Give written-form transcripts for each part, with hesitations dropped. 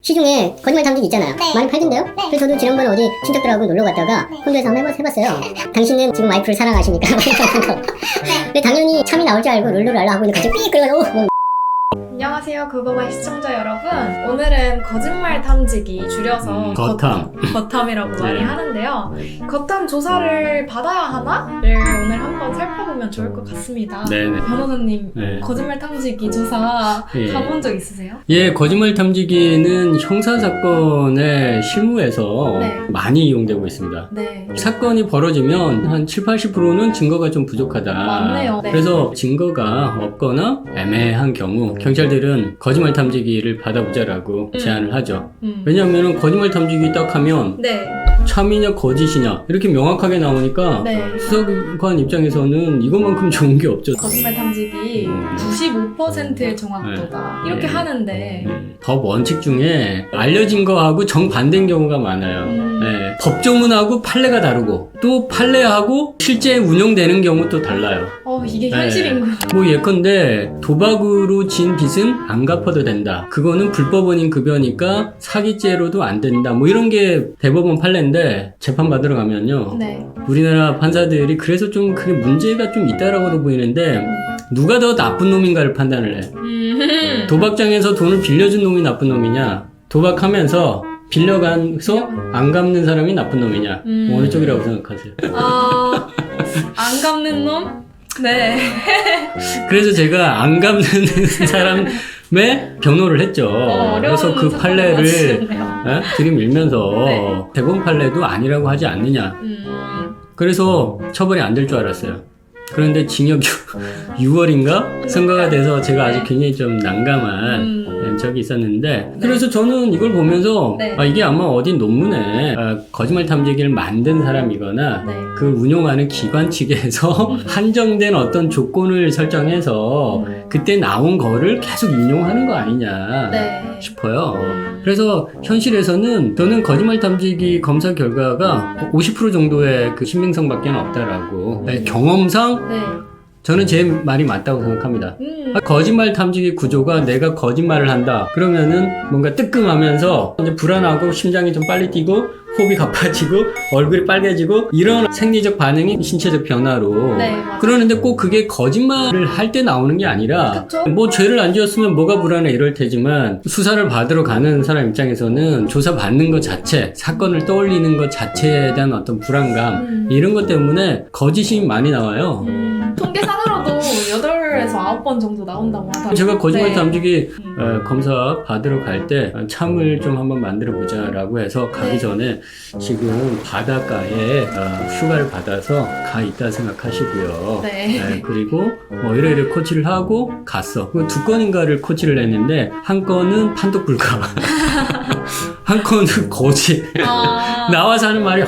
시중에 거짓말 탐지기 있잖아요. 네. 많이 팔던데요? 네. 그래서 저도 지난번에 어디 친척들하고 놀러 갔다가 혼자서 한번 해봤어요. 당신은 지금 와이프를 사랑하시니까 근데 당연히 참이 나올 줄 알고 룰루랄라 하고 있는 갑자기 삐 그래가지고 안녕하세요 그거바이 시청자 여러분. 오늘은 거짓말 탐지기 줄여서 거탐. 거탐이라고 네. 많이 하는데요. 거탐 조사를 받아야 하나를 오늘 한번 살펴보면 좋을 것 같습니다. 네네. 변호사님 네. 거짓말 탐지기 조사 예. 가본 적 있으세요? 예, 거짓말 탐지기는 형사사건의 실무에서 네. 많이 이용되고 있습니다. 네. 사건이 벌어지면 한 70-80%는 증거가 좀 부족하다. 맞네요. 네. 그래서 증거가 없거나 애매한 경우 경찰들은 거짓말 탐지기를 받아보자라고 제안을 하죠. 왜냐하면 거짓말 탐지기 딱 하면 네. 참이냐 거짓이냐 이렇게 명확하게 나오니까 네. 수사관 입장에서는 이것만큼 좋은 게 없죠. 거짓말 탐지기 95%의 정확도다. 이렇게 네. 하는데 법 원칙 중에 알려진 거하고 정반대인 경우가 많아요. 네. 법조문하고 판례가 다르고 또 판례하고 실제 운영되는 경우도 달라요. 이게 네. 현실인구나. 뭐 예컨대 도박으로 진 빚은 안 갚아도 된다. 그거는 불법원인 급여니까 사기죄로도 안 된다. 뭐 이런 게 대법원 판례인데 재판 받으러 가면요. 네. 우리나라 판사들이 그래서 좀 그게 문제가 좀 있다라고도 보이는데 누가 더 나쁜 놈인가를 판단을 해. 도박장에서 돈을 빌려준 놈이 나쁜 놈이냐, 도박하면서 빌려가서 안 갚는 사람이 나쁜 놈이냐, 어느 쪽이라고 생각하세요? 안 갚는 놈? 네. 그래서 제가 안 갚는 사람의 변호를 했죠. 그래서 그 판례를 들이밀면서 네. 대법원 판례도 아니라고 하지 않느냐. 그래서 처벌이 안 될 줄 알았어요. 그런데 징역 6월인가 선고가 돼서 제가 아주 굉장히 좀 난감한 적이 있었는데, 그래서 저는 이걸 보면서 네. 이게 아마 어디 논문에 거짓말 탐지기를 만든 사람이거나 네. 그 운용하는 기관 측에서 한정된 어떤 조건을 설정해서 그때 나온 거를 계속 인용하는 거 아니냐 네. 싶어요. 그래서 현실에서는 저는 거짓말 탐지기 검사 결과가 50% 정도의 그 신빙성밖에 없다라고, 경험상 네. 저는 제 말이 맞다고 생각합니다. 거짓말 탐지기 구조가 내가 거짓말을 한다 그러면은 뭔가 뜨끔하면서 이제 불안하고 심장이 좀 빨리 뛰고 호흡이 가빠지고 얼굴이 빨개지고 이런 생리적 반응이 신체적 변화로 네, 맞아요. 그러는데 꼭 그게 거짓말을 할 때 나오는 게 아니라 그쵸? 뭐 죄를 안 지었으면 뭐가 불안해 이럴 테지만 수사를 받으러 가는 사람 입장에서는 조사 받는 것 자체, 사건을 떠올리는 것 자체에 대한 어떤 불안감 이런 것 때문에 거짓이 많이 나와요. 통계상으로도 8에서 9번 정도 나온다고 하더라고요. 제가 거짓말 네. 탐지기 검사 받으러 갈 때 참을 좀 한번 만들어 보자라고 해서 가기 네. 전에 지금 바닷가에 휴가를 받아서 가 있다 생각하시고요. 네. 그리고 뭐 이래 코치를 하고 갔어. 그 2건인가를 코치를 했는데 한 건은 판독 불가, 한 건은 거짓. 나와서 하는 말이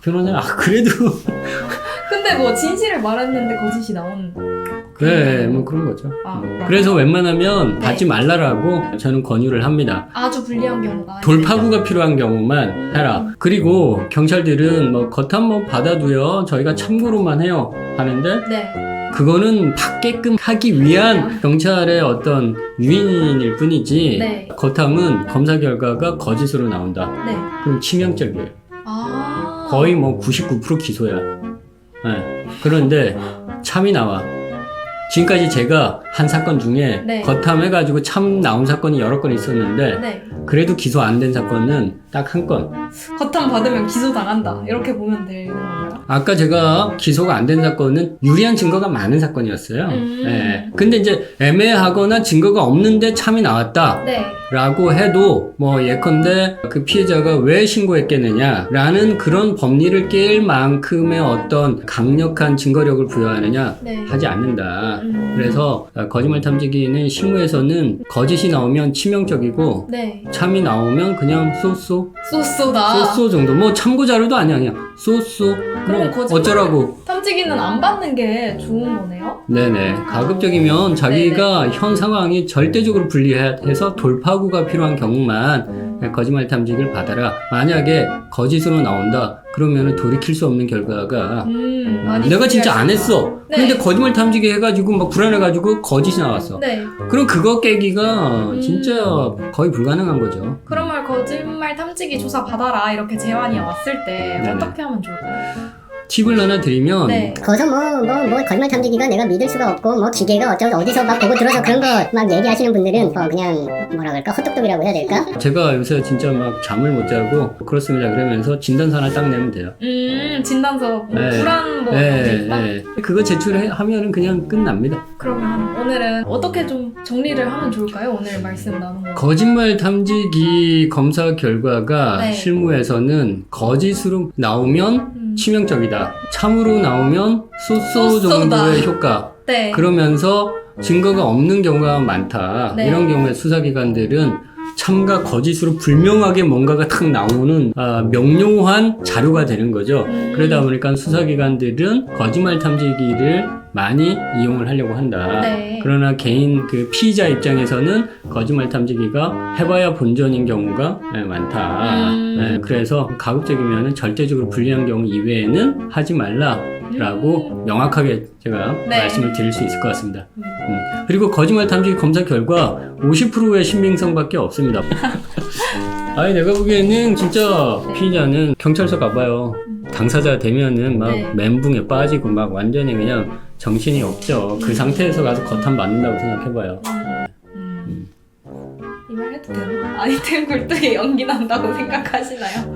변호사님 그래도 근데 뭐 진실을 말했는데 거짓이 나온. 그래 뭐 그런 거죠. 네. 그래서 웬만하면 네. 받지 말라라고 저는 권유를 합니다. 아주 불리한 경우가. 돌파구가 필요한 경우만 해라. 그리고 경찰들은 뭐 거탐 뭐 받아도요 저희가 참고로만 해요 하는데 네. 그거는 받게끔 하기 위한 경찰의 어떤 유인일 뿐이지, 네. 거탐은 검사 결과가 거짓으로 나온다. 네. 그럼 치명적이에요. 아. 거의 뭐 99% 기소야. 네. 그런데 참이 나와. 지금까지 제가 한 사건 중에 네. 거탐해가지고 참 나온 사건이 여러 건 있었는데 네. 그래도 기소 안 된 사건은 딱 한 건. 거탐 받으면 기소 당한다. 이렇게 보면 되는 건가요? 아까 제가 기소가 안 된 사건은 유리한 증거가 많은 사건이었어요. 네. 근데 이제 애매하거나 증거가 없는데 참이 나왔다. 네. 라고 해도 뭐 예컨대 그 피해자가 왜 신고했겠느냐 라는 그런 법리를 깰 만큼의 어떤 강력한 증거력을 부여하느냐 네. 하지 않는다. 그래서 거짓말 탐지기는 실무에서는 거짓이 나오면 치명적이고 네. 참이 나오면 그냥 쏘쏘 쏘쏘다. 쏘쏘 정도, 뭐 참고 자료도 아니야, 그냥 쏘쏘 그럼 뭐 거짓말 어쩌라고. 탐지기는 안 받는 게 좋은 거네요? 네네. 가급적이면 자기가 현 상황이 절대적으로 불리해서 돌파구가 필요한 경우만 거짓말 탐지기를 받아라. 만약에 거짓으로 나온다. 그러면은 돌이킬 수 없는 결과가 많이 내가 진짜 준비할 안 수 했어. 네. 근데 거짓말 탐지기 해가지고 막 불안해가지고 거짓이 나왔어. 네. 그럼 그거 깨기가 진짜 거의 불가능한 거죠. 그러면 거짓말 탐지기 조사 받아라 이렇게 제안이 왔을 때 네네. 어떻게 하면 좋을까요? 팁을 하나 드리면 네. 거기서 거짓말 탐지기가 내가 믿을 수가 없고 뭐 기계가 어디서 막 보고 들어서 그런 거 막 얘기하시는 분들은 그냥 뭐라 그럴까 헛똑똑이라고 해야 될까? 제가 요새 진짜 막 잠을 못 자고 그렇습니다. 그러면서 진단서 하나 딱 내면 돼요. 진단서 뭐 네. 불안 뭐 네, 있다? 네. 그거 제출하면은 그냥 끝납니다. 그러면 오늘은 어떻게 좀 정리를 하면 좋을까요? 오늘 말씀 나눈 거. 거짓말 탐지기 검사 결과가 네. 실무에서는 거짓으로 나오면 치명적이다. 참으로 나오면 쏘쏘 쏘쏘다. 정도의 효과. 네. 그러면서 증거가 없는 경우가 많다. 네. 이런 경우에 수사기관들은 참과 거짓으로 불명하게 뭔가가 탁 나오는 명료한 자료가 되는 거죠. 그러다 보니까 수사기관들은 거짓말 탐지기를 많이 이용을 하려고 한다. 네. 그러나 개인 그 피의자 입장에서는 거짓말 탐지기가 해봐야 본전인 경우가 많다. 네, 그래서 가급적이면 절대적으로 불리한 경우 이외에는 하지 말라라고 명확하게 제가 네. 말씀을 드릴 수 있을 것 같습니다. 그리고 거짓말 탐지기 검사 결과 50%의 신빙성밖에 없습니다. 아니 내가 보기에는 진짜 피의자는 경찰서 가봐요. 당사자 되면은 막 네. 멘붕에 빠지고 막 완전히 그냥 정신이 없죠. 그 상태에서 가서 거탐 맞는다고 생각해봐요. 이 말 해도 되나? 아이템 굴뚝에 연기 난다고 생각하시나요?